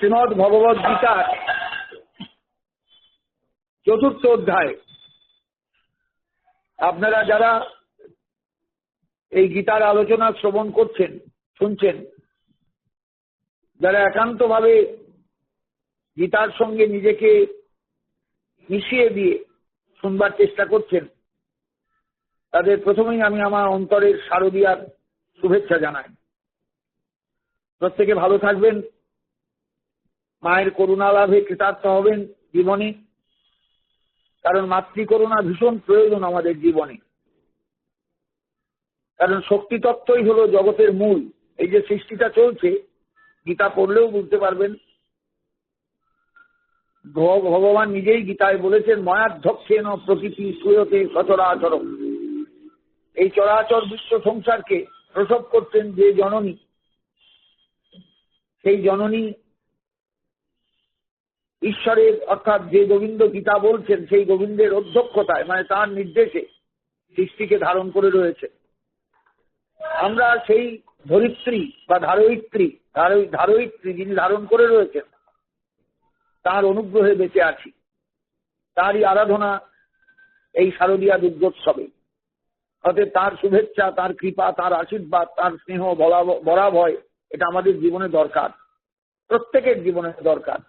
শ্রীমদ্ ভগবদ গীতার ৪র্থ অধ্যায়। আপনারা যারা এই গীতার আলোচনা শ্রবণ করছেন, শুনছেন, যারা একান্তভাবে গীতার সঙ্গে নিজেকে মিশিয়ে দিয়ে শুনবার চেষ্টা করছেন, তাদের প্রথমেই আমি আমার অন্তরের শারদীয়ার শুভেচ্ছা জানাই। প্রত্যেকে ভালো থাকবেন, মায়ের করুণা লাভে কৃতার্থ হবেন জীবনে, কারণ মাতৃকরুণা ভীষণ প্রয়োজন আমাদের জীবনে। কারণ শক্তি তত্ত্বই হলো জগতের মূল। এই যে সৃষ্টিটা চলছে, গীতা পড়লেও বুঝতে পারবেন, ভগবান নিজেই গীতায় বলেছেন, ময়াধ্যক্ষেন প্রকৃতি শ্রূয়তে সচরাচর। এই চরাচর বিশ্ব সংসারকে প্রসব করতেন যে জননী, সেই জননী ঈশ্বরের, অর্থাৎ যে গোবিন্দ গীতা বলছেন, সেই গোবিন্দের অধ্যক্ষতায়, মানে তার নির্দেশে সৃষ্টিকে ধারণ করে রয়েছে। আমরা সেই ধরিত্রী বা ধারয়িত্রী যিনি ধারণ করে রয়েছেন, তার অনুগ্রহে বেঁচে আছি। তারই আরাধনা এই শারদীয়া দুর্গোৎসবে। অতএব তার শুভেচ্ছা, তার কৃপা, তার আশীর্বাদ, তার স্নেহ বরাভয়, এটা আমাদের জীবনে দরকার, প্রত্যেকের জীবনে দরকার।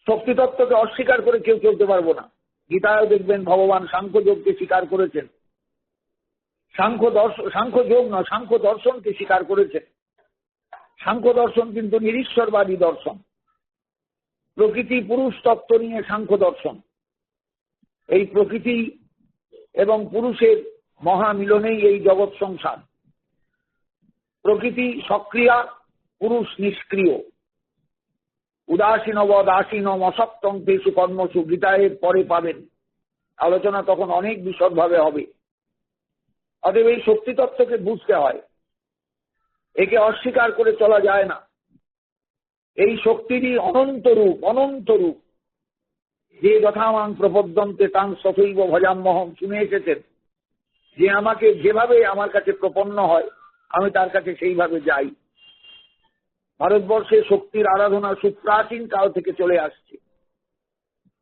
শক্তিতত্ত্বকে অস্বীকার করে কেউ চলতে পারবো না। গীতায় দেখবেন ভগবান সাংখ্যযোগকে স্বীকার করেছেন, সাংখ্যযোগ নয়, সাংখ্য দর্শনকে স্বীকার করেছেন। সাংখ্য দর্শন কিন্তু নিরীশ্বরবাদী দর্শন। প্রকৃতি পুরুষ তত্ত্ব নিয়ে সাংখ্য দর্শন। এই প্রকৃতি এবং পুরুষের মহামিলনেই এই জগৎ সংসার। প্রকৃতি সক্রিয়া, পুরুষ নিষ্ক্রিয়। উদাসীনবদাসীনম অসক্তং তেষু কর্মসু, গীতায় পরে পাবেন। আলোচনা তখন অনেক বিশদভাবে হবে। অতএব এই শক্তি তত্ত্বকে বুঝতে হয়, একে অস্বীকার করে চলা যায় না। এই শক্তিরই অনন্ত রূপ। যে যথামাং প্রপদ্যন্তে তাং তথৈব ভজাম্যহম, শুনে এসেছেন যে আমাকে যেভাবে আমার কাছে প্রপন্ন হয়, আমি তার কাছে সেইভাবে যাই। ভারতবর্ষে শক্তির আরাধনা সুপ্রাচীন কাল থেকে চলে আসছে।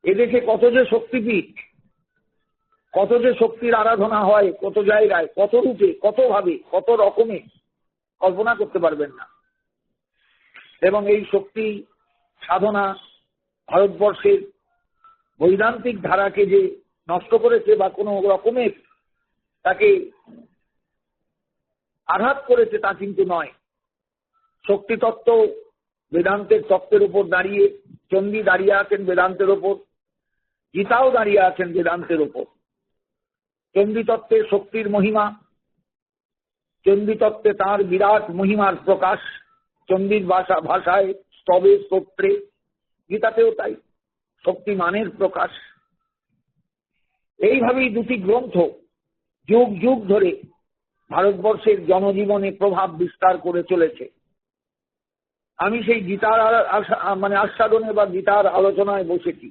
এদেশে কত যে শক্তিপীঠ, কত যে শক্তির আরাধনা হয়, কত জায়গায়, কত রূপে, কত ভাবে, কত রকমে, কল্পনা করতে পারবেন না। এবং এই শক্তি সাধনা ভারতবর্ষের বৈদান্তিক ধারাকে যে নষ্ট করেছে বা কোনো রকমের তাকে আঘাত করেছে, তা কিন্তু নয়। শক্তি তত্ত্ব বেদান্তের তত্ত্বের উপর দাঁড়িয়ে, চণ্ডী দাঁড়িয়ে আছেন বেদান্তের ওপর, গীতাও দাঁড়িয়ে আছেন বেদান্তের ওপর। চণ্ডী তত্ত্বে শক্তির মহিমা, চণ্ডী তত্ত্বে তাঁর বিরাট মহিমার প্রকাশ, চণ্ডীর ভাষায়, স্তবে, স্তোত্রে, গীতাতেও তাই শক্তিমানের প্রকাশ। এইভাবেই দুটি গ্রন্থ যুগ যুগ ধরে ভারতবর্ষের জনজীবনে প্রভাব বিস্তার করে চলেছে। আমি সেই গীতার আস্বাদনে বা গীতার আলোচনায় বসেছি।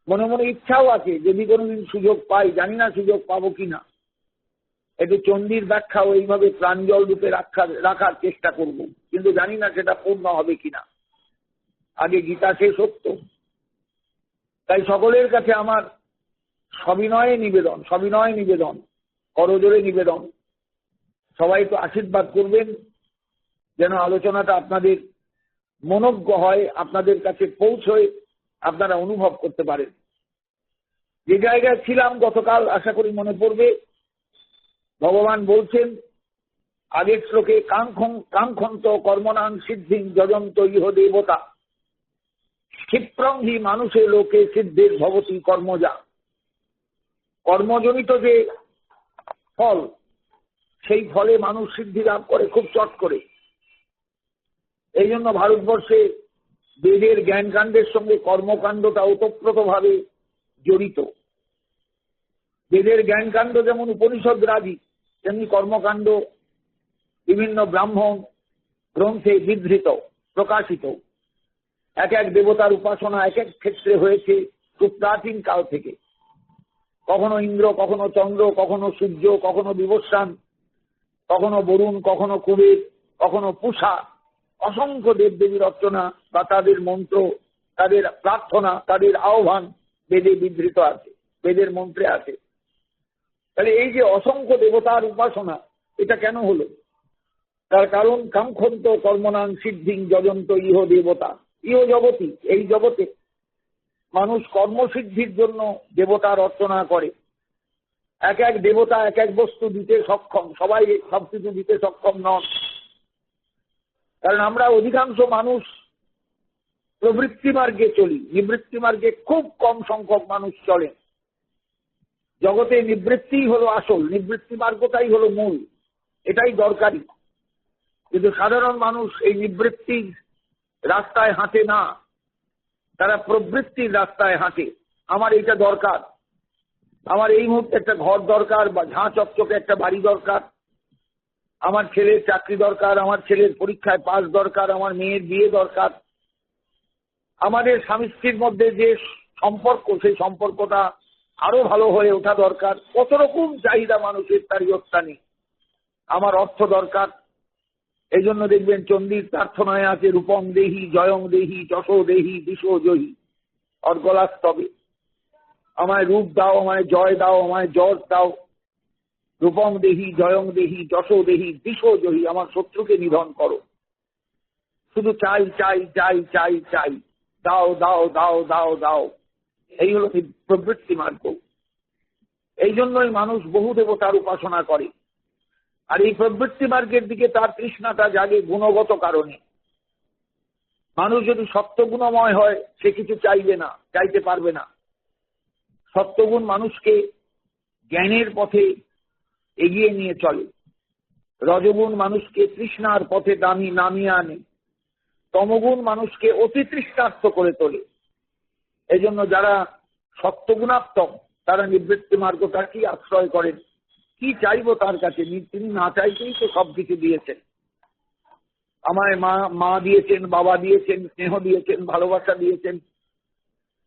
মনে মনে ইচ্ছাও আছে, যদি কোনোদিন সুযোগ পাই, জানি না সুযোগ পাবো কিনা, একটু চণ্ডীর ব্যাখ্যা এইভাবে প্রাঞ্জল রূপে রাখার চেষ্টা করব, কিন্তু জানি না সেটা পূর্ণ হবে কিনা। আগে গীতা শেষ সত্য। তাই সকলের কাছে আমার সবিনয় নিবেদন, করজোড়ে নিবেদন, সবাই তো আশীর্বাদ করবেন যেন আলোচনাটা আপনাদের মনোজ্ঞ হয়, আপনাদের কাছে পৌঁছয়, আপনারা অনুভব করতে পারেন। যে জায়গায় ছিলাম গতকাল, আশা করি মনে পড়বে, ভগবান বলছেন আগের শ্লোকে, কাঙ্ক্ষন্ত কর্মণাং সিদ্ধিং যজন্ত ইহ দেবতা, ক্ষিপ্রং হি মানুষে লোকে সিদ্ধের ভবতি কর্মজা। কর্মজনিত যে ফল, সেই ফলে মানুষ সিদ্ধি লাভ করে খুব চট করে। এই জন্য ভারতবর্ষে বেদের জ্ঞানকাণ্ডের সঙ্গে কর্মকাণ্ডটা ওতপ্রোতভাবে জড়িত। বেদের জ্ঞানকাণ্ড যেমন উপনিষদ রাজি, তেমনি কর্মকাণ্ড বিভিন্ন ব্রাহ্মণ গ্রন্থে বিধৃত, প্রকাশিত। এক এক দেবতার উপাসনা এক এক ক্ষেত্রে হয়েছে খুব প্রাচীন কাল থেকে। কখনো ইন্দ্র, কখনো চন্দ্র, কখনো সূর্য, কখনো বিবস্বান, কখনো বরুণ, কখনো কুবের, কখনো পূষা, অসংখ্য দেবদেবীর অর্চনা বা তাদের মন্ত্র, তাদের প্রার্থনা, তাদের আহ্বান বেদে বিধৃত আছে, বেদের মন্ত্রে আছে। তাহলে এই যে অসংখ্য দেবতার উপাসনা, এটা কেন হলো? তার কারণ কাঙ্ক্ষন্ত কর্মনাং সিদ্ধিং যজন্ত ইহ দেবতা। ইহ জগতি, এই জগতে মানুষ কর্মসিদ্ধির জন্য দেবতার অর্চনা করে। এক এক দেবতা এক এক বস্তু দিতে সক্ষম, সবাই সবকিছু দিতে সক্ষম নন। কারণ আমরা অধিকাংশ মানুষ প্রবৃত্তি মার্গে চলি, নিবৃত্তি মার্গে খুব কম সংখ্যক মানুষ চলে। জগতে নিবৃত্তিই হলো আসল, নিবৃত্তি মার্গটাই হলো মূল, এটাই দরকারি। কিন্তু সাধারণ মানুষ এই নিবৃত্তির রাস্তায় হাঁটে না, তারা প্রবৃত্তির রাস্তায় হাঁটে। আমার এইটা দরকার, আমার এই মুহূর্তে একটা ঘর দরকার, বা ঝাঁ চকচকে একটা বাড়ি দরকার, আমার ছেলের চাকরি দরকার, আমার ছেলের পরীক্ষায় পাস দরকার, আমার মেয়ের বিয়ে দরকার। আমাদের স্বামী স্ত্রীর মধ্যে যে সম্পর্ক, সেই সম্পর্কটা আরো ভালো হয়ে ওঠা দরকার। কত রকম চাহিদা মানুষের, তারই অত্যানি। আমার অর্থ দরকার, এই জন্য দেখবেন চণ্ডীর প্রার্থনায় আছে রূপং দেহি, জয়ং দেহি, যশো দেহি, দিশো জহি। অর্গলাস্তবে আমায় রূপ দাও, আমায় জয় দাও, আমায় যশ দাও। রূপং দেহি, জয়ং দেহি, যশো দেহি, দিশো জহি। আমার শত্রুকে নিধন করো। শুধু চাই চাই চাই চাই চাই, দাও দাও দাও দাও দাও। এই হলো প্রবৃত্তি মার্গ। এই জন্যই মানুষ বহু দেবতার উপাসনা করে। আর এই প্রবৃত্তি মার্গের দিকে তার তৃষ্ণাটা জাগে গুণগত কারণে। মানুষ যদি সত্যগুণময় হয়, সে কিছু চাইবে না, চাইতে পারবে না। সত্যগুণ মানুষকে জ্ঞানের পথে এগিয়ে নিয়ে চলে। রজগুণ মানুষকে তৃষ্ণার পথে নামিয়ে আনে। তমগুণ মানুষকে অতি তৃষ্ণার্ত করে তোলে। এই জন্য যারা সত্যগুণাত্মক, তারা নিবৃত্তি মার্গটাকেই আশ্রয় করেন। কি চাইবো তার কাছে? তিনি না চাইতেই তো সবকিছু দিয়েছেন। আমায় মা দিয়েছেন, বাবা দিয়েছেন, স্নেহ দিয়েছেন, ভালোবাসা দিয়েছেন,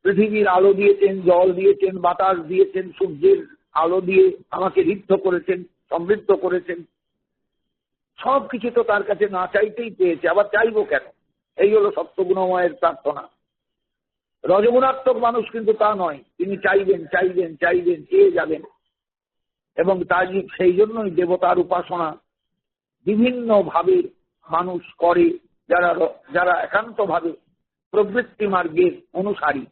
পৃথিবীর আলো দিয়েছেন, জল দিয়েছেন, বাতাস দিয়েছেন, সূর্যের আলো দিয়ে আমাকে ঋদ্ধ করেছেন, সমৃদ্ধ করেছেন। সবকিছু তো তার কাছে না চাইতেই পেয়েছে, আবার চাইবো কেন? এই হলো সত্যগুণময়ের প্রার্থনা। রজগুণাত্মক মানুষ কিন্তু তা নয়, তিনি চাইবেন চাইবেন চাইবেন, চেয়ে যাবেন। এবং তাই সেই জন্যই দেবতার উপাসনা বিভিন্ন ভাবে মানুষ করে, যারা একান্ত ভাবে প্রবৃত্তি মার্গের অনুসারী।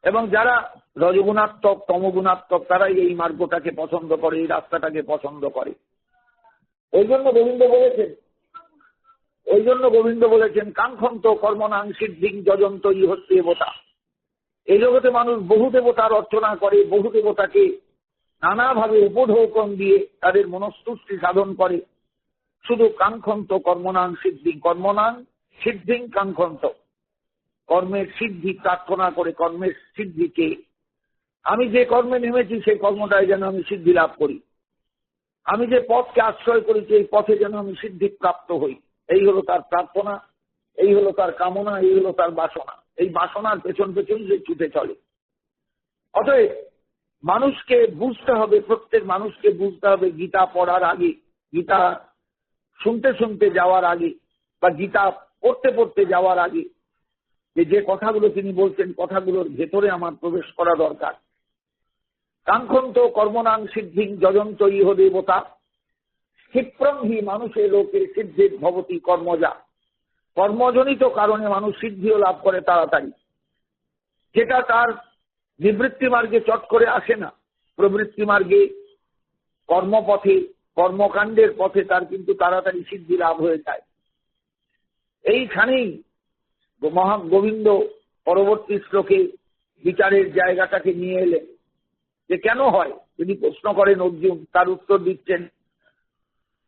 এবং যারা রজগুণাত্মক, তমগুণাত্মক, তারাই এই মার্গটাকে পছন্দ করে, এই রাস্তাটাকে পছন্দ করে। ওই জন্য গোবিন্দ বলেছেন কাঙ্ক্ষন্ত কর্মনাং সিদ্ধিং যজন্ত ইহ দেবতা। এই জগতে মানুষ বহু দেবতার অর্চনা করে, বহু দেবতাকে নানাভাবে উপঢৌকন দিয়ে তাদের মনস্তুষ্টি সাধন করে। শুধু কাঙ্ক্ষন্ত কর্মনাং সিদ্ধিং, কর্মনাং সিদ্ধিং কাঙ্ক্ষন্ত, কর্মের সিদ্ধি প্রার্থনা করে। কর্মের সিদ্ধিকে, আমি যে কর্মে নেমেছি সেই কর্মটায় যেন আমি সিদ্ধি লাভ করি। আমি যে পথকে আশ্রয় করেছি এই পথে যেন আমি সিদ্ধি প্রাপ্ত হই। এই হলো তার প্রার্থনা, এই হলো তার কামনা, এই হলো তার বাসনা। এই বাসনার পেছন পেছন যে ছুটে চলে। অতএব মানুষকে বুঝতে হবে, প্রত্যেক মানুষকে বুঝতে হবে, গীতা পড়ার আগে, গীতা শুনতে শুনতে যাওয়ার আগে, বা গীতা পড়তে পড়তে যাওয়ার আগে, যে কথাগুলো তিনি বলছেন, কথাগুলোর ভেতরে আমার প্রবেশ করা দরকার। কাঙ্ক্ষন্ত কর্মনাং সিদ্ধিং যজন্ত ইহ দেবতা, ক্ষিপ্রং হি মানুষের লোকে সিদ্ধির ভবতি কর্মজা। কর্মজনিত কারণে মানুষ সিদ্ধিও লাভ করে তাড়াতাড়ি, যেটা তার নিবৃত্তি মার্গে চট করে আসে না। প্রবৃত্তি মার্গে, কর্মপথে, কর্মকাণ্ডের পথে তার কিন্তু তাড়াতাড়ি সিদ্ধি লাভ হয়ে যায়। এইখানেই গোবিন্দ পরবর্তী শ্লোকে বিচারের জায়গাটাকে নিয়ে এলেন, যে কেন হয়। তিনি প্রশ্ন করেন অর্জুন, তার উত্তর দিচ্ছেন,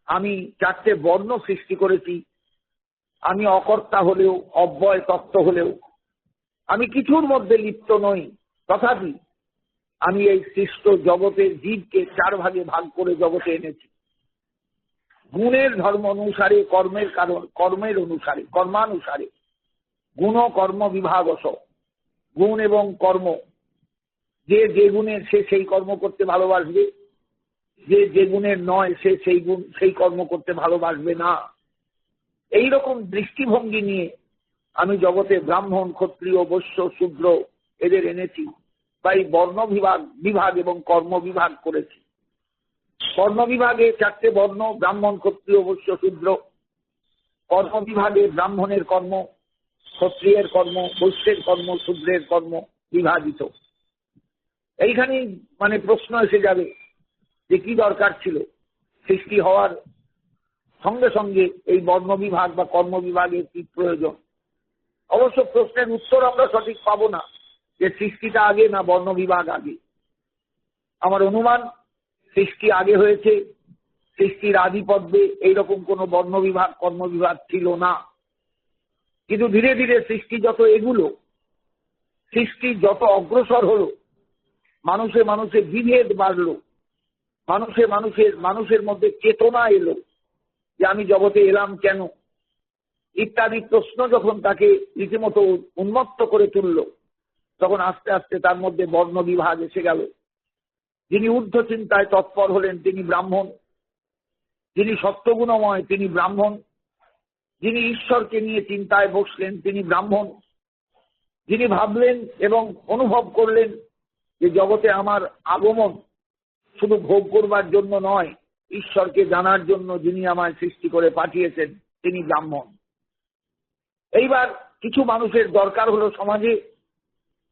আমি 4টে বর্ণ সৃষ্টি করেছি, আমি অকর্তা হলেও, অব্যয় তত্ত্ব হলেও, আমি কিছুর মধ্যে লিপ্ত নই। তথাপি আমি এই সৃষ্ট জগতের জীবকে 4 ভাগে ভাগ করে জগতে এনেছি। গুণের ধর্ম অনুসারে, কর্মের কারণ, কর্মের অনুসারে, কর্মানুসারে। গুণ কর্ম বিভাগস, গুণ এবং কর্ম। যে গুণের সে সেই কর্ম করতে ভালোবাসবে, যে গুণের নয় সে সেই কর্ম করতে ভালোবাসবে না। এইরকম দৃষ্টিভঙ্গি নিয়ে আমি জগতে ব্রাহ্মণ, ক্ষত্রিয়, বৈশ্য, শূদ্র এদের এনেছি, বা এই বর্ণ বিভাগ এবং কর্ম বিভাগ করেছি। বর্ণ বিভাগে 4টে বর্ণ, ব্রাহ্মণ, ক্ষত্রিয়, বৈশ্য, শূদ্র। কর্ম বিভাগে ব্রাহ্মণের কর্ম, ক্ষত্রিয়ের কর্ম, বৈশ্যের কর্ম, শূদ্রের কর্ম বিভাজিত। এইখানেই মানে প্রশ্ন এসে যাবে যে কি দরকার ছিল সৃষ্টি হওয়ার সঙ্গে সঙ্গে এই বর্ণ বিভাগ বা কর্ম বিভাগের কি প্রয়োজন। অবশ্য প্রশ্নের উত্তর আমরা সঠিক পাবো না যে সৃষ্টিটা আগে না বর্ণ বিভাগ আগে। আমার অনুমান সৃষ্টি আগে হয়েছে, সৃষ্টির আদি পর্বে এইরকম কোন বর্ণ বিভাগ কর্ম বিভাগ ছিল না। কিন্তু ধীরে ধীরে সৃষ্টি যত এগুলো, সৃষ্টি যত অগ্রসর হলো, মানুষে বিভেদ বাড়লো, মানুষের মধ্যে চেতনা এলো যে আমি জগতে এলাম কেন ইত্যাদি প্রশ্ন যখন তাকে রীতিমতো উন্মত্ত করে তুলল, তখন আস্তে আস্তে তার মধ্যে বর্ণ বিভাগ এসে গেল। যিনি ঊর্ধ্ব চিন্তায় তৎপর হলেন তিনি ব্রাহ্মণ, যিনি সত্যগুণময় তিনি ব্রাহ্মণ, যিনি ঈশ্বরকে নিয়ে চিন্তায় বসলেন তিনি ব্রাহ্মণ, যিনি ভাবলেন এবং অনুভব করলেন যে জগতে আমার আগমন শুধু ভোগ করবার জন্য নয়, ঈশ্বরকে জানার জন্য যিনি আমায় সৃষ্টি করে পাঠিয়েছেন তিনি ব্রাহ্মণ। এইবার কিছু মানুষের দরকার হলো সমাজে,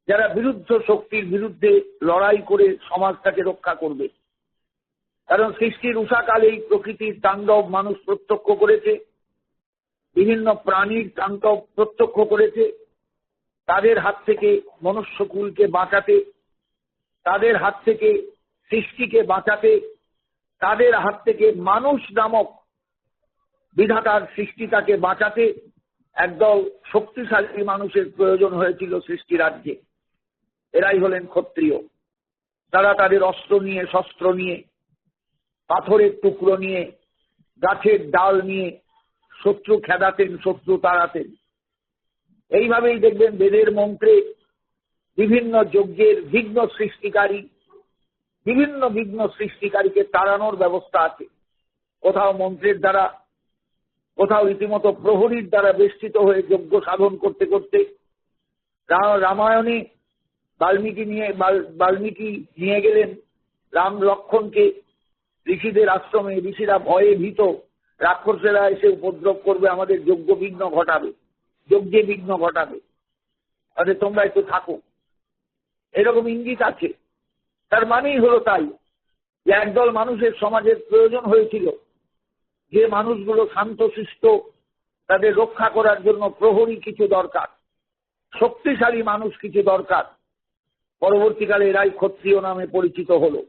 যারা বিরুদ্ধ শক্তির বিরুদ্ধে লড়াই করে সমাজটাকে রক্ষা করবে। কারণ সৃষ্টির উষাকালেই প্রকৃতির তাণ্ডব মানুষ প্রত্যক্ষ করেছে, বিভিন্ন প্রাণীর তাণ্ডব প্রত্যক্ষ করেছে। তাদের হাত থেকে মনুষ্যকুলকে বাঁচাতে, তাদের হাত থেকে সৃষ্টিকে বাঁচাতে, তাদের হাত থেকে মানুষ নামক বিধাতার সৃষ্টিটাকে বাঁচাতে একদল শক্তিশালী মানুষের প্রয়োজন হয়েছিল সৃষ্টি রাজ্যে। এরাই হলেন ক্ষত্রিয়। তারা তাদের অস্ত্র নিয়ে, শস্ত্র নিয়ে, পাথরের টুকরো নিয়ে, গাছের ডাল নিয়ে শত্রু খেদাতেন, শত্রু তাড়াতেন। এইভাবেই দেখবেন বেদের মন্ত্রে বিভিন্ন যজ্ঞের বিঘ্ন সৃষ্টিকারীকে তাড়ানোর ব্যবস্থা আছে। কোথাও মন্ত্রের দ্বারা, কোথাও রীতিমতো প্রহরীর দ্বারা বেষ্টিত হয়ে যজ্ঞ সাধন করতে করতে। রামায়ণে বাল্মীকি নিয়ে গেলেন রাম লক্ষ্মণকে ঋষিদের আশ্রমে। ঋষিরা ভয়ে ভীত, রাক্ষসেরা এসে উপদ্রব করবে, আমাদের যজ্ঞে বিঘ্ন ঘটাবে, তাহলে তোমরা একটু থাকো, এরকম ইঙ্গিত আছে। তার মানেই হলো তাই যে একদল মানুষের সমাজের প্রয়োজন হয়েছিল, যে মানুষগুলো শান্তশিষ্ট, তাদের রক্ষা করার জন্য প্রহরী কিছু দরকার, শক্তিশালী মানুষ কিছু দরকার। পরবর্তীকালে এরাই ক্ষত্রিয় নামে পরিচিত হলো।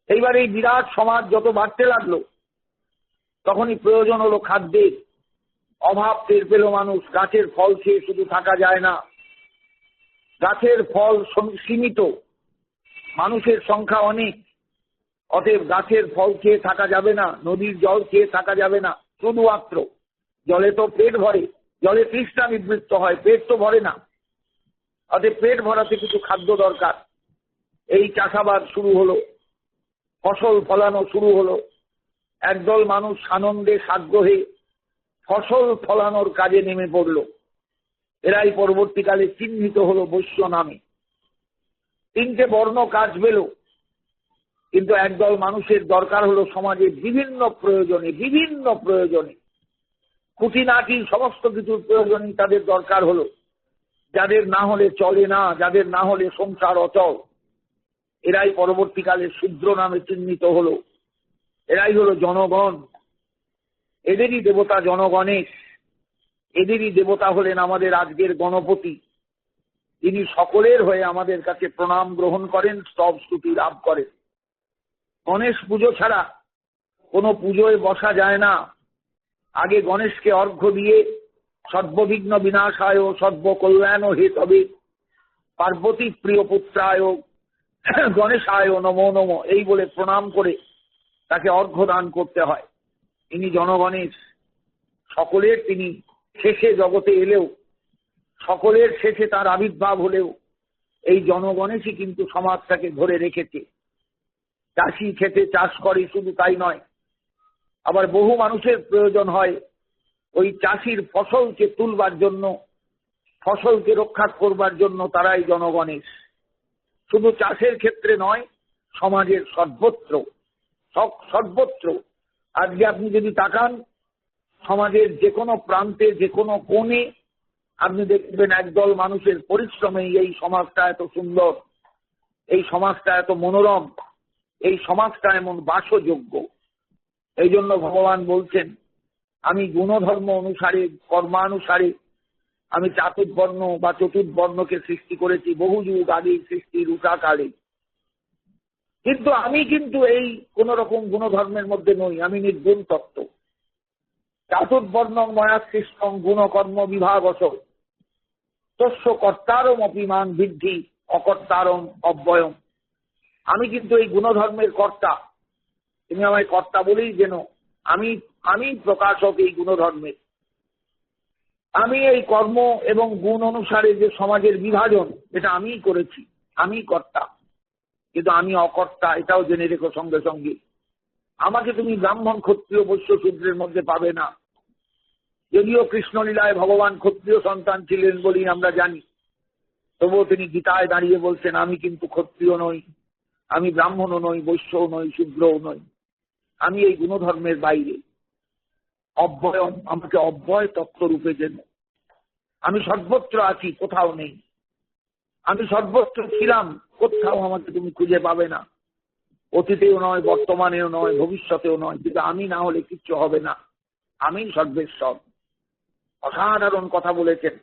এইবার এই বিরাট সমাজ যত বাড়তে লাগলো, তখনই প্রয়োজন হলো খাদ্যের। অভাব টের পেল মানুষ। গাছের ফল খেয়ে শুধু থাকা যায় না, গাছের ফল সীমিত, মানুষের সংখ্যা অনেক, অতএব গাছের ফল খেয়ে থাকা যাবে না, নদীর জল খেয়ে থাকা যাবে না। শুধুমাত্র জলে তো পেট ভরে, জলে তৃষ্ণা নিবৃত্ত হয়, পেট তো ভরে না। অতএব পেট ভরাতে কিছু খাদ্য দরকার। এই চাষাবাদ শুরু হলো, ফসল ফলানো শুরু হলো। একদল মানুষ আনন্দে সাগ্রহে ফসল ফলানোর কাজে নেমে পড়ল। এরাই পরবর্তীকালে চিহ্নিত হলো বৈশ্য নামে। 3টে বর্ণ কাজ পেল, কিন্তু একদল মানুষের দরকার হলো সমাজে বিভিন্ন প্রয়োজনে খুঁটিনাটি সমস্ত কিছুর প্রয়োজনে তাদের দরকার হলো। যাদের না হলে চলে না, যাদের না হলে সংসার অচল, এরাই পরবর্তীকালে শূদ্র নামে চিহ্নিত হলো। এরাই হলো জনগণ। এদেরই দেবতা জনগণেশ, এদেরই দেবতা হলেন আমাদের আজকের গণপতি, যিনি সকলের হয়ে আমাদের কাছে প্রণাম গ্রহণ করেন, স্তব স্তুতি লাভ করেন। গণেশ পুজো ছাড়া কোনো পুজোয় বসা যায় না। আগে গণেশকে অর্ঘ্য দিয়ে সর্ববিঘ্ন বিনাশায় সর্বকল্যাণ হেতবে পার্বতী প্রিয় পুত্রায় গণেশায় নমো নমো এই বলে প্রণাম করে তাকে অর্ঘ্য দান করতে হয়। ইনি জনগণেশ, সকলের তিনি শেষে জগতে এলেও, সকলের শেষে তার আবির্ভাব হলেও এই জনগণেশই কিন্তু সমাজটাকে ধরে রেখেছে। চাষি খেতে চাষ করে, শুধু তাই নয়, আবার বহু মানুষের প্রয়োজন হয় ওই চাষির ফসলকে তুলবার জন্য, ফসলকে রক্ষা করবার জন্য তারাই জনগণের। শুধু চাষের ক্ষেত্রে নয়, সমাজের সর্বত্র সর্বত্র। আজকে আপনি যদি তাকান সমাজের যে কোনো প্রান্তে, যে কোনো কোণে আপনি দেখবেন একদল মানুষের পরিশ্রমে এই সমাজটা এত সুন্দর, এই সমাজটা এত মনোরম, এই সমাজটা এমন বাসযোগ্য। এই জন্য ভগবান বলছেন, আমি গুণধর্ম অনুসারে, কর্মানুসারে আমি চাতুর্বর্ণ বা চতুর্বর্ণকে সৃষ্টি করেছি বহু যুগ আগে, সৃষ্টির উষাকালে। কিন্তু আমি কিন্তু এই কোন রকম গুণধর্মের মধ্যে নই, আমি নির্গুণ তত্ত্ব। চাতুর্বর্ণ ময়া সৃষ্টং গুণকর্ম বিভাগস তস্য কর্তারম অপিমান বৃদ্ধি অকর্তারম অব্যয়ম। আমি কিন্তু এই গুণধর্মের কর্তা, তুমি আমায় কর্তা বলেই যেন। আমি প্রকাশক এই গুণধর্মের। আমি এই কর্ম এবং গুণ অনুসারে যে সমাজের বিভাজন, এটা আমিই করেছি, আমি কর্তা। কিন্তু আমি অকর্তা, এটাও জেনে রেখো সঙ্গে সঙ্গে। আমাকে তুমি ব্রাহ্মণ, ক্ষত্রিয়, বৈশ্য, শূদ্রের মধ্যে পাবে না। যদিও কৃষ্ণলীলায় ভগবান ক্ষত্রিয় সন্তান ছিলেন বলেই আমরা জানি, তবুও তিনি গীতায় দাঁড়িয়ে বলছেন, আমি কিন্তু ক্ষত্রিয় নই, আমি ব্রাহ্মণও নই, বৈশ্যও নই, শূদ্রও নই, আমি এই গুণধর্মের বাইরে। অব্যয়ম, আমাকে অব্যয় তত্ত্বরূপে যেন। আমি সর্বত্র আছি, কোথাও নেই। আমি সর্বত্র ছিলাম, কোথাও আমাকে তুমি খুঁজে পাবে না। অতীতেও নয়, বর্তমানেও নয়, ভবিষ্যতেও নয়। কিন্তু আমি না হলে কিচ্ছু হবে না, আমি সর্বেশ্বর। অসাধারণ কথা বলেছেন।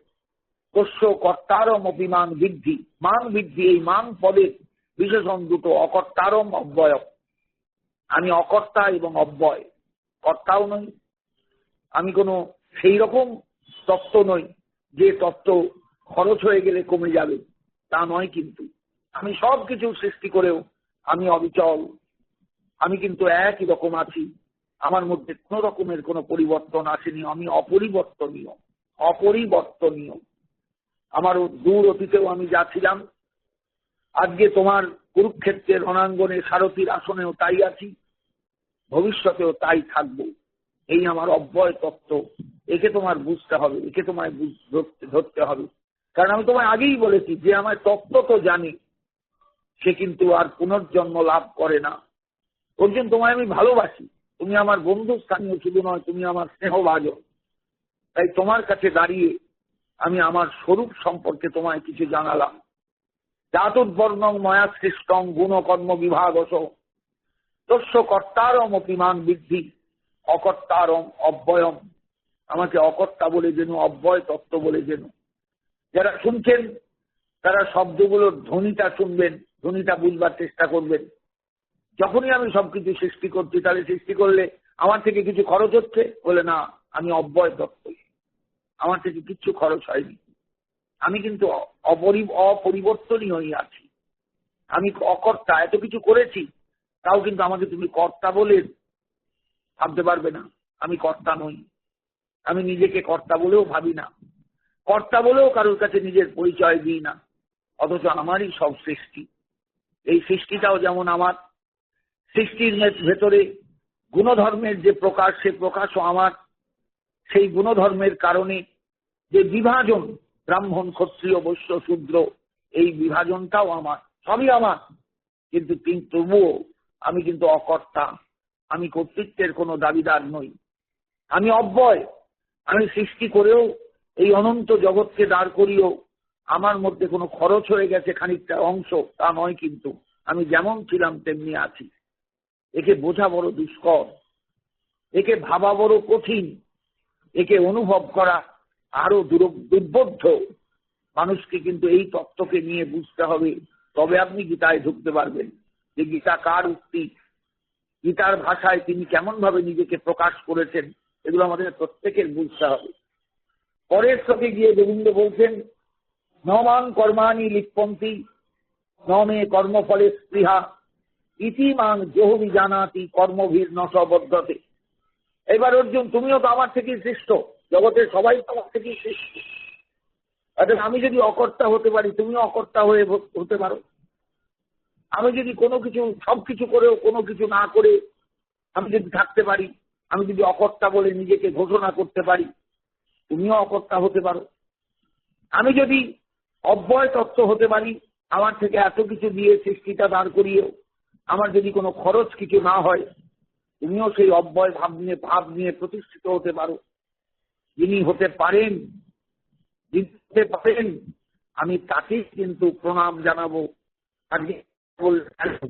তস্য কর্তারম অপিমান বৃদ্ধি, মান বৃদ্ধি। এই মান পদের বিশেষণ দুটো, অকর্তারম অব্যয়। আমি অকর্তা এবং অব্যয়, কর্তাও নই। আমি কোনো সেই রকম তত্ত্ব নই যে তত্ত্ব খরচ হয়ে গেলে কমে যাবে, তা নয়। কিন্তু আমি সব কিছু সৃষ্টি করেও আমি অবিচল, আমি কিন্তু একই রকম আছি। আমার মধ্যে কোন রকমের কোনো পরিবর্তন আসেনি, আমি অপরিবর্তনীয়, অপরিবর্তনীয়। আমার দূর অতীতেও আমি যা ছিলাম, আজকে তোমার কুরুক্ষেত্রের রণাঙ্গনে সারথীর আসনেও তাই আছি, ভবিষ্যতেও তাই থাকবো। এই আমার অব্যয় তত্ত্ব, একে তোমার বুঝতে হবে, একে তোমায় ধরতে হবে। কারণ আমি তোমায় আগেই বলেছি, যে আমার তত্ত্ব তো জানে, সে কিন্তু আর পুনর্জন্ম লাভ করে না। অর্জুন, তোমায় আমি ভালোবাসি, তুমি আমার বন্ধু স্থানীয় শুধু নয়, তুমি আমার স্নেহভাজন। তাই তোমার কাছে দাঁড়িয়ে আমি আমার স্বরূপ সম্পর্কে তোমায় কিছু জানালাম। চাতুর্বর্ণং ময়া সৃষ্টং গুণকর্ম বিভাগস তস্য কর্তারম অপিমান বৃদ্ধি অকর্তারম অব্যয়ম। আমাকে অকর্তা বলে যেন, অব্যয় তত্ত্ব বলে যেন। যারা শুনছেন তারা শব্দগুলোর ধ্বনিটা শুনবেন, ধ্বনিটা বুঝবার চেষ্টা করবেন। যখনই আমি সবকিছু সৃষ্টি করছি, তাহলে সৃষ্টি করলে আমার থেকে কিছু খরচ হচ্ছে বলে না, আমি অব্যয় তত্ত্ব, আমার থেকে কিচ্ছু খরচ হয়নি। আমি কিন্তু অপরিবর্তনীয় আছি, আমি অকর্তা। এত কিছু করেছি, তাও কিন্তু আমাকে তুমি কর্তা বলে ভাবতে পারবে না। আমি কর্তা নই, আমি নিজেকে কর্তা বলেও ভাবি না, কর্তা বলেও কারোর কাছে নিজের পরিচয় দিই না। অথচ আমারই সব সৃষ্টি। এই সৃষ্টিটাও যেমন আমার, সৃষ্টির ভেতরে গুণধর্মের যে প্রকাশ, সে প্রকাশও আমার। সেই গুণধর্মের কারণে যে বিভাজন, ব্রাহ্মণ, ক্ষত্রিয়, বৈশ্য, শূদ্র, এই বিভাজনটাও আমার, সবই আমার। কিন্তু তবুও আমি কিন্তু অকর্তা, আমি কর্তৃত্বের কোনো দাবিদার নই, আমি অব্যয়। আমি সৃষ্টি করেও এই অনন্ত জগৎকে দাঁড় করিয়েও আমার মধ্যে কোনো খরচ হয়ে গেছে খানিকটা অংশ, তা নয়। কিন্তু আমি যেমন ছিলাম তেমনি আছি। একে বোঝা বড় দুষ্কর, একে ভাবা বড় কঠিন, একে অনুভব করা আরো দুর্বোধ্য। মানুষকে কিন্তু এই তত্ত্বকে নিয়ে বুঝতে হবে, তবে আপনি গীতায় ঢুকতে পারবেন। যে গীতা কার উক্তি, গীতার ভাষায় তিনি কেমন ভাবে নিজেকে প্রকাশ করেছেন, এগুলো আমাদের প্রত্যেকের বুঝতে হবে। পরের শ্লোকে গিয়ে গোবিন্দ বলছেন, নমান কর্মাণি লিপ্পন্তি ন মে কর্মফলে স্পৃহা ইতি মান জহবি জানাতি কর্মভীর নশবদ্ধতে। এবার অর্জুন, তুমিও তো আমার থেকেই সৃষ্ট, জগতের সবাই তো আমার থেকেই সৃষ্ট। অর্থাৎ আমি যদি অকর্তা হতে পারি, তুমিও অকর্তা হতে পারো। আমি যদি কোনো কিছু, সবকিছু করেও কোনো কিছু না করে আমি যদি থাকতে পারি, আমি যদি অকর্তা বলে নিজেকে ঘোষণা করতে পারি, তুমিও অকর্তা হতে পারো। আমি যদি অব্যয় তত্ত্ব হতে পারি, আমার থেকে এত কিছু দিয়ে সৃষ্টিটা দাঁড় করিয়েও আমার যদি কোনো খরচ কিছু না হয়, তুমিও সেই অব্যয় ভাব নিয়ে প্রতিষ্ঠিত হতে পারো। যিনি হতে পারেন, আমি তাকে কিন্তু প্রণাম জানাবো,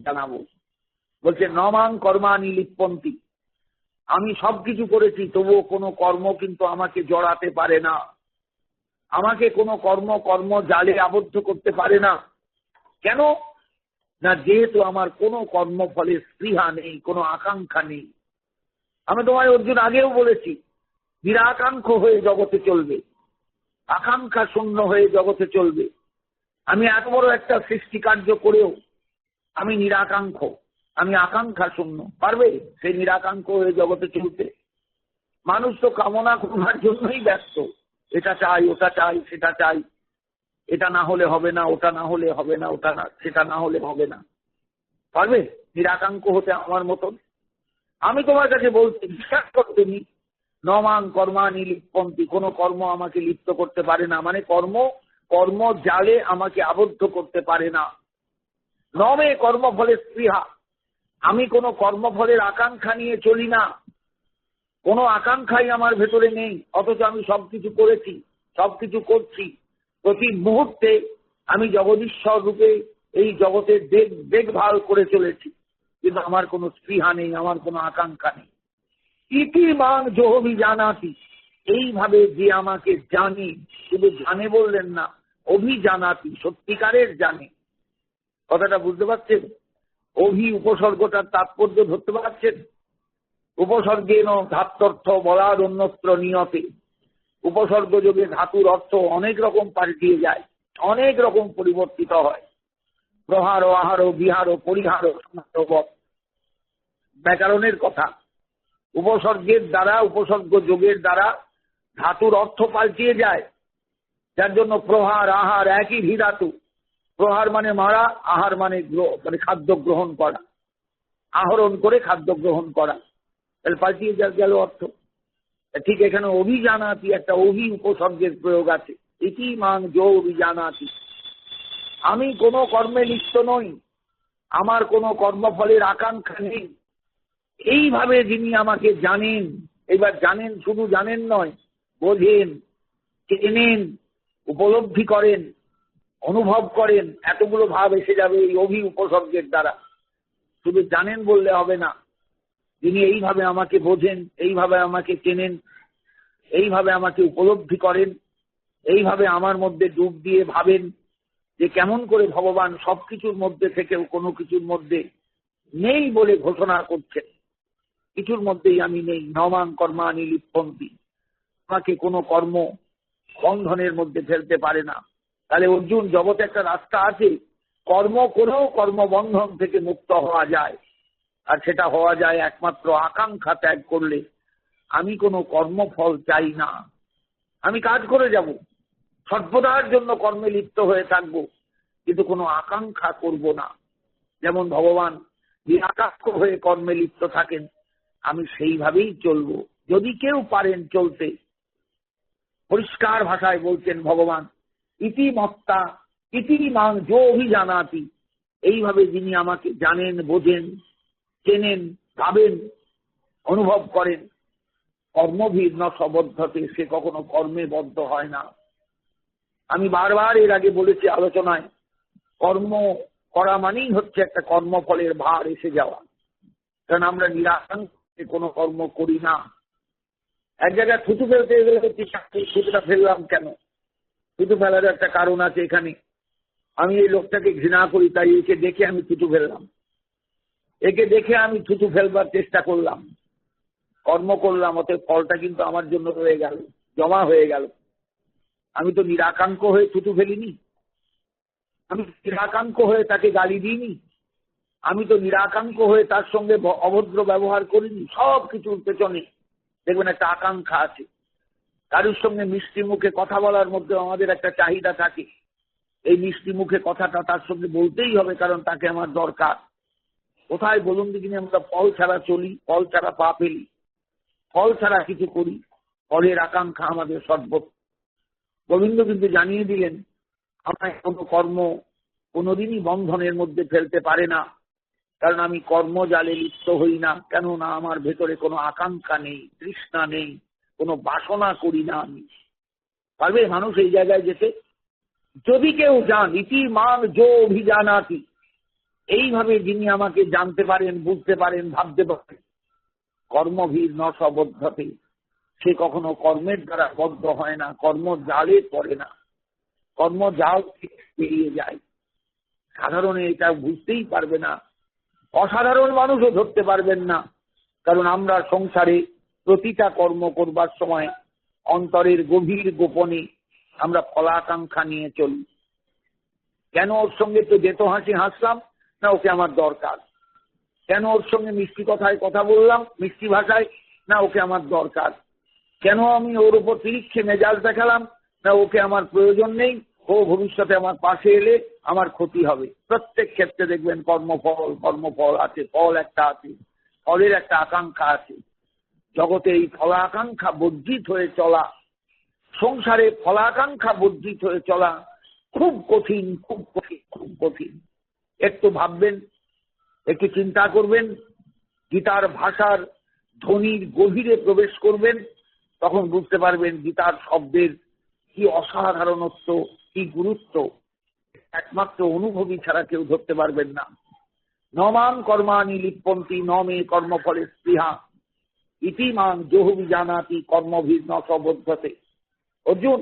জানাবো। বলছে নমাং কর্মানি লিপ্পন্তি, আমি সবকিছু করেছি তবুও কোনো কর্ম কিন্তু আমাকে জড়াতে পারে না, আমাকে কোনো কর্ম জালে আবদ্ধ করতে পারে না। কেন না, যেহেতু আমার কোনো কর্মফলে স্পৃহা নেই, কোনো আকাঙ্ক্ষা নেই। আমি তোমায় অর্জুন আগেও বলেছি, নিরাকাঙ্ক্ষ হয়ে জগতে চলবে, আকাঙ্ক্ষা শূন্য হয়ে জগতে চলবে। আমি এত বড় একটা সৃষ্টি কার্য করেও আমি নিরাকাঙ্ক্ষ, আমি আকাঙ্ক্ষা শূন্য। পারবে সেই নিরাকাঙ্ক্ষ হয়ে জগতে চলতে? মানুষ তো কামনা করার জন্যই ব্যস্ত, এটা চাই, ওটা চাই, সেটা চাই, এটা না হলে হবে না, ওটা না হলে হবে না, ওটা না, সেটা না হলে হবে না। পারবে নিরাকাঙ্ক্ষ হতে আমার মতন? আমি তোমার কাছে বলছি, বিশ্বাস করতে নি, নমাং কর্মানি লিপ্পন্তি, কোনো কর্ম আমাকে লিপ্ত করতে পারে না, মানে কর্ম জালে আমাকে আবদ্ধ করতে পারে না। নমে কর্মফলের স্পৃহা, আমি কোনো কর্মফলের আকাঙ্ক্ষা নিয়ে চলি না, কোনো আকাঙ্ক্ষাই আমার ভেতরে নেই, অথচ আমি সবকিছু করেছি, সবকিছু করছি। প্রতি মুহূর্তে আমি জগদীশ্বর রূপে এই জগতের দেখভাল করে চলেছি, কিন্তু আমার কোনো স্পৃহা নেই, আমার কোনো আকাঙ্ক্ষা নেই। ইতি মাং যোহবি জানাতি, এইভাবে যে আমাকে জানে, শুধু জানে বললেন না, অভিজানাতি, সত্যিকারের জানে। কথাটা বুঝতে পারছেন? উপসর্গটার তাৎপর্য ধরতে পারছেন? উপসর্গেন ধাত্তর্থ বলার অন্যত্র নিয়তে, উপসর্গ যোগে ধাতুর অর্থ অনেক রকম পাল্টিয়ে যায়, অনেক রকম পরিবর্তিত হয়। প্রহার, আহার, বিহার, পরিহার, ব্যাকরণের কথা। উপসর্গের দ্বারা, উপসর্গ যোগের দ্বারা ধাতুর অর্থ পাল্টিয়ে যায়, যার জন্য প্রহার আহার একই ধাতু। প্রহার মানে মারা, আহার মানে খাদ্য গ্রহণ করা, আহরণ করে খাদ্য গ্রহণ করা, তাহলে পাল্টিয়ে গেল অর্থ। ঠিক এখানে অভিজানাতি, একটা উপসর্গের প্রয়োগ আছে। ইতি মাং যো অভিজানাতি, আমি কোনো কর্মে লিপ্ত নই, আমার কোনো কর্মফলের আকাঙ্ক্ষা নেই। এইভাবে যিনি আমাকে জানেন, এবার জানেন, শুধু জানেন নয়, বোঝেন, চেনেন, উপলব্ধি করেন, অনুভব করেন, এতগুলো ভাব এসে যাবে এই উপসর্গের দ্বারা। শুধু জানেন বললে হবে না, যিনি এইভাবে আমাকে বোঝেন, এইভাবে আমাকে চেনেন, এইভাবে আমাকে উপলব্ধি করেন, এইভাবে আমার মধ্যে ডুব দিয়ে ভাবেন যে কেমন করে ভগবান সবকিছুর মধ্যে থেকেও কোনো কিছুর মধ্যে নেই বলে ঘোষণা করছেন, কিছুর মধ্যেই আমি নেই। নমাং কর্মানি লিপ্পন্তি, আমাকে কোনো কর্ম বন্ধনের মধ্যে ফেলতে পারে না। তাহলে অর্জুন, জগতে একটা রাস্তা আছে, কর্ম করেও কর্মবন্ধন থেকে মুক্ত হওয়া যায়, আর সেটা হওয়া যায় একমাত্র আকাঙ্ক্ষা ত্যাগ করলে। আমি কোনো কর্মফল চাই না, আমি কাজ করে যাব, সর্বদার জন্য কর্মে লিপ্ত হয়ে থাকব, কিন্তু কোনো আকাঙ্ক্ষা করব না। যেমন ভগবান নিরাকাঙ্ক্ষ হয়ে কর্মে লিপ্ত থাকেন, আমি সেইভাবেই চলব। যদি কেউ পারেন চলতে, পরিষ্কার ভাষায় বলছেন ভগবান, ইতি মত্তা ইতি মাং যো অভিজানাতি, এইভাবে যিনি আমাকে জানেন, বোঝেন, চেনেন, ভাবেন, অনুভব করেন, কর্মভিন্ন সবদ্ধতে, সে কখনো কর্মে বদ্ধ হয় না। আমি বারবার এর আগে বলেছি আলোচনায়, কর্ম করা মানেই হচ্ছে একটা কর্মফলের ভার এসে যাওয়া, কারণ আমরা নিরাকাঙ্ক্ষে কোনো কর্ম করি না। এক জায়গায় থুতু ফেলতে গেলে থুতুটা ফেললাম কেন? থুতু ফেলার একটা কারণ আছে এখানে। আমি এই লোকটাকে ঘৃণা করি, তাই একে দেখে আমি থুতু ফেললাম, একে দেখে আমি থুতু ফেলবার চেষ্টা করলাম, কর্ম করলাম, অতএব ফলটা কিন্তু আমার জন্য রয়ে গেল, জমা হয়ে গেল। আমি তো নিরাকাঙ্ক্ষ হয়ে থুতু ফেলিনি, আমি নিরাকাঙ্ক্ষ হয়ে তাকে গালি দিইনি, আমি তো নিরাকাঙ্ক্ষ হয়ে তার সঙ্গে অভদ্র ব্যবহার করিনি। সব কিছুর পেছনে দেখবেন একটা আকাঙ্ক্ষা আছে। কারোর সঙ্গে মিষ্টি মুখে কথা বলার মধ্যে আমাদের একটা চাহিদা থাকে, এই মিষ্টি মুখে কথাটা তার সঙ্গে বলতেই হবে, কারণ তাকে আমার দরকার। কোথায় বলুন দেখিনি আমরা ফল ছাড়া চলি, ফল ছাড়া পা ফেলি, ফল ছাড়া কিছু করি? ফলের আকাঙ্ক্ষা আমাদের সর্বত্র। গোবিন্দ কিন্তু জানিয়ে দিলেন, আমায় কোনো কর্ম কোনোদিনই বন্ধনের মধ্যে ফেলতে পারে না, কারণ আমি কর্মজালে লিপ্ত হই না। কেননা আমার ভেতরে কোনো আকাঙ্ক্ষা নেই, তৃষ্ণা নেই, কোনো বাসনা করি না আমি। পারবে মানুষ এই জায়গায় যেতে? যদি কেউ যান, ইতি মান যো অভিজানাতি, এইভাবে যিনি আমাকে জানতে পারেন, বুঝতে পারেন, ভাবতে পারেন, কর্মভীর ন সবদ্ধতে, সে কখনো কর্মের দ্বারা বদ্ধ হয় না, কর্ম জালে পড়ে না, কর্ম জাল থেকে বেরিয়ে যায়। সাধারণে এটা বুঝতেই পারবে না, অসাধারণ মানুষও ধরতে পারবেন না। কারণ আমরা সংসারে প্রতিটা কর্ম করবার সময় অন্তরের গভীর গোপনে আমরা ফলাকাঙ্ক্ষা নিয়ে চলি। কেন ওর সঙ্গে তো যেত হাসি হাসলাম, না ওকে আমার দরকার। কেন ওর সঙ্গে মিষ্টি কথায় কথা বললাম, মিষ্টি ভাষায়, না ওকে আমার দরকার। কেন আমি ওর উপর তিরিক্ষে মেজাজ দেখালাম, না ওকে আমার প্রয়োজন নেই, ও ভবিষ্যতে আমার পাশে এলে আমার ক্ষতি হবে। প্রত্যেক ক্ষেত্রে দেখবেন কর্মফল আছে, ফল একটা আছে, ফলের একটা আকাঙ্ক্ষা আছে। জগতে এই ফলাকাঙ্ক্ষা বর্জিত হয়ে চলা, সংসারে ফলাকাঙ্ক্ষা বর্জিত হয়ে চলা খুব কঠিন, খুব কঠিন, খুব কঠিন। একটু ভাববেন, একটু চিন্তা করবেন, গীতার ভাষার ধ্বনির গভীরে প্রবেশ করবেন, তখন বুঝতে পারবেন গীতার শব্দের কি অসাধারণত্ব, কি গুরুত্ব। একমাত্র অনুভবী ছাড়া কেউ ধরতে পারবেন না। নমান কর্মাণি লিপ্পন্তি ন মে কর্মফলে স্পৃহা ইতিমান জহবি জানাতি কর্মভীর ন সবদ্ধতে। অর্জুন,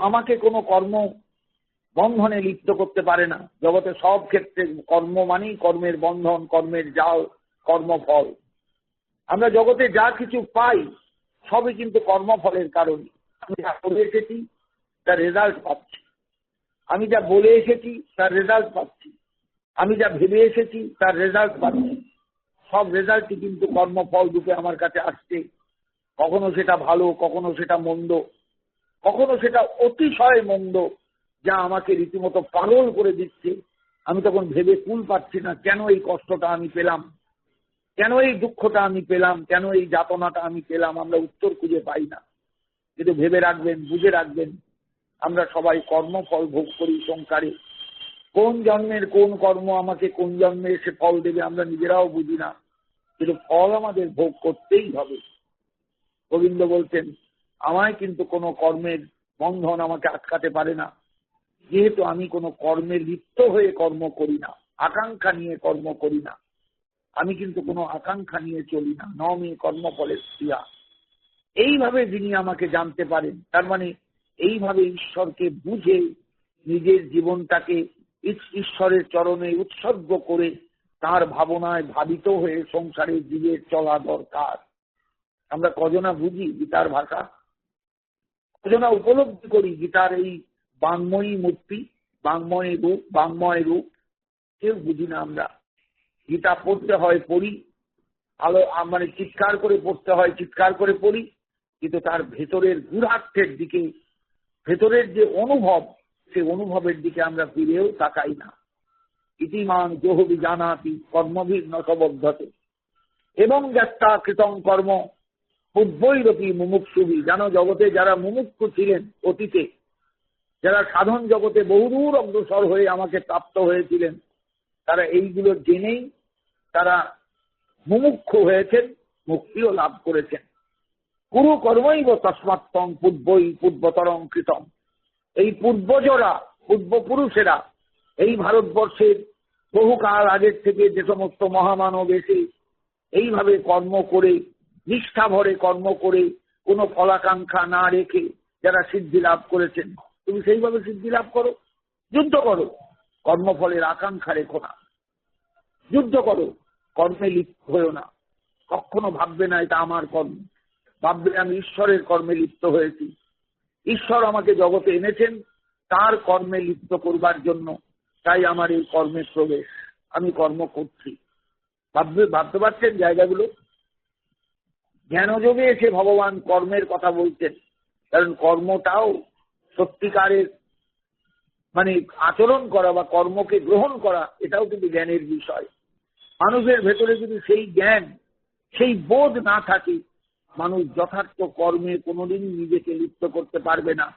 আমাকে কোনো কর্ম বন্ধনে লিপ্ত করতে পারে না। জগতে সব ক্ষেত্রে কর্ম মানেই কর্মের বন্ধন, কর্মের জাল, কর্মফল। আমরা জগতে যা কিছু পাই সবই কিন্তু কর্মফলের কারণে। আমি যা করে এসেছি তার রেজাল্ট পাচ্ছি, আমি যা বলে এসেছি তার রেজাল্ট পাচ্ছি, আমি যা ভেবে এসেছি তার রেজাল্ট পাচ্ছি। সব রেজাল্টই কিন্তু কর্মফল রূপে আমার কাছে আসছে। কখনো সেটা ভালো, কখনো সেটা মন্দ, কখনো সেটা অতিশয় মন্দ, যা আমাকে রীতিমতো পাগল করে দিচ্ছে। আমি তখন ভেবে কুল পাচ্ছি না, কেন এই কষ্টটা আমি পেলাম, কেন এই দুঃখটা আমি পেলাম, কেন এই যাতনাটা আমি পেলাম। আমরা উত্তর খুঁজে পাই না। কিন্তু ভেবে রাখবেন, বুঝে রাখবেন, আমরা সবাই কর্মফল ভোগ করি সংসারে। কোন জন্মের কোন কর্ম আমাকে কোন জন্মে এসে ফল দেবে আমরা নিজেরাও বুঝি না, কিন্তু ফল আমাদের ভোগ করতেই হবে। গোবিন্দ বলছেন, আমায় কিন্তু কোনো কর্মের বন্ধন আমাকে আটকাতে পারে না, যেহেতু আমি কোনো কর্মে লিপ্ত হয়ে কর্ম করি না, আকাঙ্ক্ষা নিয়ে কর্ম করি না। আমি কিন্তু কোনো আকাঙ্ক্ষা নিয়ে চলি না। ন মে কর্মফলের স্পৃহা। এইভাবে যিনি আমাকে জানতে পারেন, তার মানে এইভাবে ঈশ্বরকে বুঝে নিজের জীবনটাকে ঈশ্বরের চরণে উৎসর্গ করে তার ভাবনায় ভাবিত হয়ে সংসারে জীবের চলা দরকার। আমরা কজনা বুঝি গীতার ভাষা, কজনা উপলব্ধি করি গীতার এই বাংময়ী মূর্তি, বাংময় রূপ, কেউ বুঝি না আমরা। গীতা পড়তে হয় পড়ি, মানে চিৎকার করে পড়তে হয়, চিৎকার করে পড়ি, কিন্তু তার ভেতরের গূঢ়ার্থের দিকে, ভেতরের যে অনুভব, সেই অনুভবের দিকে আমরা ফিরেও তাকাই না। ইতিমান জহবি জানাতি কর্মভীর ন সবদ্ধতে এবং জ্ঞাতা কৃতং কর্ম পূর্বৈরপি মুমুক্ষুভি। জানো, জগতে যারা মুমুক্ষু ছিলেন অতীতে, যারা সাধন জগতে বহুদূর অগ্রসর হয়ে আমাকে প্রাপ্ত হয়েছিলেন, তারা এইগুলো জেনেই তারা মুমুক্ষু হয়েছেন, মুক্তিও লাভ করেছেন। কুরু কর্মৈব তস্মাত্তং পূর্বতরং কৃতম। এই পূর্বজরা, পূর্বপুরুষেরা এই ভারতবর্ষের বহুকাল আগের থেকে যে সমস্ত মহামানব এসে এইভাবে কর্ম করে, নিষ্ঠা ভরে কর্ম করে, কোনো ফলাকাঙ্ক্ষা না রেখে যারা সিদ্ধি লাভ করেছেন, তুমি সেইভাবে সিদ্ধি লাভ করো, যুদ্ধ করো, কর্মফলের আকাঙ্ক্ষা রেখো না। যুদ্ধ করো, কর্মে লিপ্ত হয়েও না। কখনো ভাববে না এটা আমার কর্ম, ভাববে আমি ঈশ্বরের কর্মে লিপ্ত হয়েছি। ঈশ্বর আমাকে জগতে এনেছেন তার কর্মে লিপ্ত করবার জন্য, তাই আমার এই কর্মের প্রবেশ, আমি কর্ম করছি। ভাবতে পারছেন জায়গাগুলো? জ্ঞানযোগে এসে ভগবান কর্মের কথা বলছেন, কারণ কর্মটাও সত্যিকারের মানে আচরণ করা বা কর্মকে গ্রহণ করা, এটাও কিন্তু জ্ঞানের বিষয়। মানুষের ভেতরে যদি সেই জ্ঞান, সেই বোধ না থাকে, মানুষ যথার্থ কর্মে কোনোদিন নিজেকে লিপ্ত করতে পারবে না।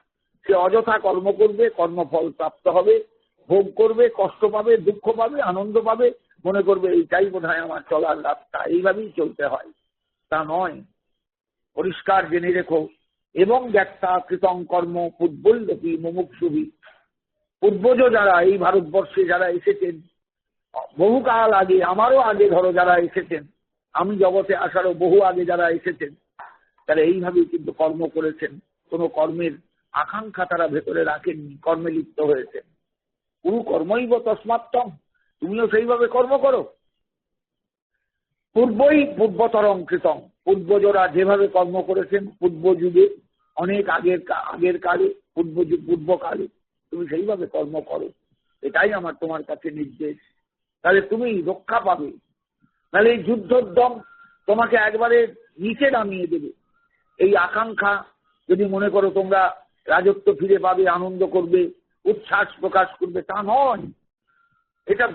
সে অযথা কর্ম করবে, কর্মফল প্রাপ্ত হবে, ভোগ করবে, কষ্ট পাবে, দুঃখ পাবে, আনন্দ পাবে, মনে করবে এইটাই বোধহয় আমার চলার রাস্তা, এইভাবেই চলতে হয়। তা নয়। পরিষ্কার জেনে রেখো, এবং জ্ঞাতা কৃতং কর্ম পূর্বৈরপি মুমুক্ষুভি। পূর্বজ যারা এই ভারতবর্ষে যারা এসেছেন বহুকাল আগে, আমারও আগে ধরো যারা এসেছেন, আমি জগতে আসারও বহু আগে যারা এসেছেন, তারা এইভাবেই কিন্তু কর্ম করেছেন। কোনো কর্মের আকাঙ্ক্ষা তারা ভেতরে রাখেননি, কর্মে লিপ্ত হয়েছেন। পুরো কর্মই তস্মাত্তম, তুমিও সেইভাবে কর্ম করো। পূর্বই পূর্বতরং কৃতম, পূর্বজরা যেভাবে কর্ম করেছেন পূর্ব যুগে, অনেক আগের কালে, পূর্বকালে, তুমি সেইভাবে কর্ম করো। এটাই আমার তোমার কাছে নির্দেশ। তাহলে তুমি রক্ষা পাবে। তাহলে এই যুদ্ধোদ্যম তোমাকে একবারে নিচে নামিয়ে দেবে। এই আকাঙ্ক্ষা যদি মনে করো তোমরা রাজত্ব ফিরে পাবে, আনন্দ করবে, উচ্ছ্বাস প্রকাশ করবে, তা নয়। এটা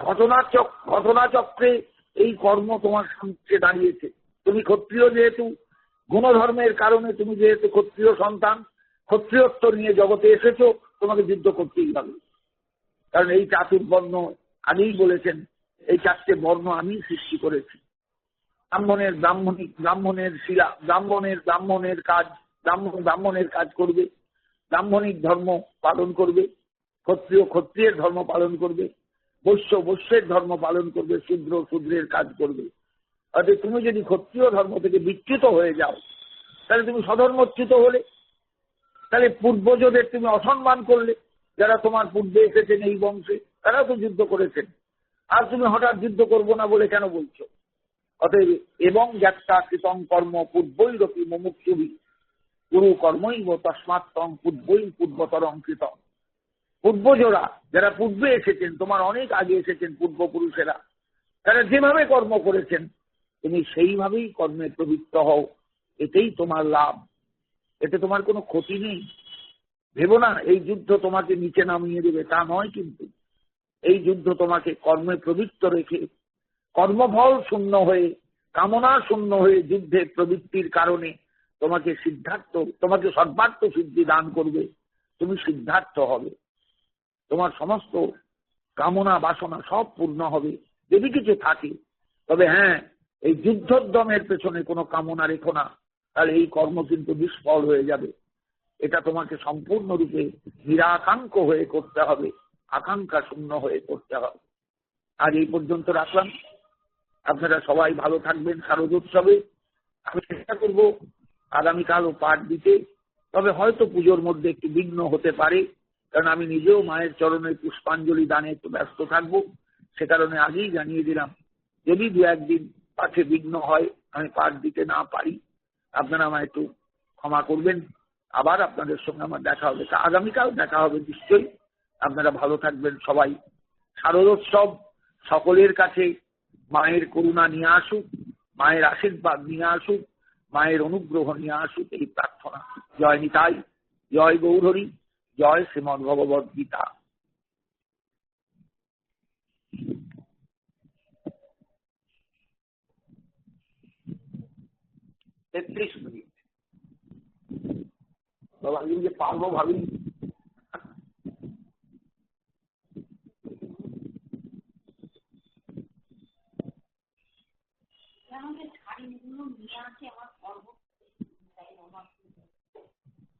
ঘটনাচক্রে এই কর্ম তোমার সামনে দাঁড়িয়েছে। তুমি ক্ষত্রিয়, যেহেতু গুণধর্মের কারণে, তুমি যেহেতু ক্ষত্রিয় সন্তান, ক্ষত্রিয়ত্ব নিয়ে জগতে এসেছো, তোমাকে যুদ্ধ করতেই হবে। কারণ এই চাতুর্বর্ণ আগেই বলেছেন, এই চারটে বর্ণ আমি সৃষ্টি করেছি। ব্রাহ্মণের কাজ করবে, ব্রাহ্মণিক ধর্ম পালন করবে, ক্ষত্রিয়ের ধর্ম পালন করবে, বৈশ্যের ধর্ম পালন করবে, শূদ্রের কাজ করবে। অর্থাৎ তুমি যদি ক্ষত্রিয় ধর্ম থেকে বিচ্যুত হয়ে যাও, তাহলে তুমি স্বধর্মচ্যুত হলে, তাহলে পূর্বজদের তুমি অসম্মান করলে। যারা তোমার পূর্বে এসেছেন এই বংশে, তারা তো যুদ্ধ করেছেন, আর তুমি হঠাৎ যুদ্ধ করবো না বলে কেন বলছো? অতএব এবং জ্ঞাতা কৃতং কর্ম পূর্বৈরপি মুমুক্ষুভি গুরু কর্মৈব তস্মাত্তং পূর্বৈ পূর্বতরং কৃতং। পূর্বজরা যারা পূর্বে এসেছেন, তোমার অনেক আগে এসেছেন পূর্বপুরুষেরা, তারা যেভাবে কর্ম করেছেন তুমি সেইভাবেই কর্মে প্রবৃত্ত হও। এতেই তোমার লাভ, এতে তোমার কোনো ক্ষতি নেই। ভেবো না এই যুদ্ধ তোমাকে নিচে নামিয়ে দেবে, তা নয়। কিন্তু এই যুদ্ধ তোমাকে কর্মে প্রবৃত্ত রেখে, কর্মফল শূন্য হয়ে, কামনা শূন্য হয়ে যুদ্ধের প্রবৃত্তির কারণে তোমাকে সর্বার্থ সিদ্ধি দান করবে। তুমি সিদ্ধার্থ হবে, তোমার সমস্ত কামনা বাসনা সব পূর্ণ হবে, যদি কিছু থাকে। তবে হ্যাঁ, এই যুদ্ধোদ্যমের পেছনে কোনো কামনা রেখো না, তাহলে এই কর্ম কিন্তু নিষ্ফল হয়ে যাবে। এটা তোমাকে সম্পূর্ণরূপে নিরাকাঙ্ক্ষ হয়ে করতে হবে, আকাঙ্ক্ষা শূন্য হয়ে করতে হবে। আজ এই পর্যন্ত রাখলাম। আপনারা সবাই ভালো থাকবেন। শারদোৎসবে আমি চেষ্টা করব আগামীকালও পাঠ দিতে, তবে হয়তো পুজোর মধ্যে একটু বিঘ্ন হতে পারে, কারণ আমি নিজেও মায়ের চরণে পুষ্পাঞ্জলি দানে একটু ব্যস্ত থাকবো। সে কারণে আগেই জানিয়ে দিলাম, যদি দু একদিন পাঠে বিঘ্ন হয়, আমি পাঠ দিতে না পারি, আপনারা আমায় একটু ক্ষমা করবেন। আবার আপনাদের সঙ্গে আমার দেখা হবে, আগামীকাল দেখা হবে নিশ্চয়ই। আপনারা ভালো থাকবেন সবাই। শারদোৎসব সকলের কাছে মায়ের করুণা নিয়ে আসুক, মায়ের আশীর্বাদ নিয়ে আসুক, মায়ের অনুগ্রহ নিয়ে আসুক, এই প্রার্থনা। জয় নিতাই, জয় গৌরহরি, জয় শ্রীমদ্ ভগবদ গীতা। 33 মিনিট বাবা, আমি যে পারবো ভাবি।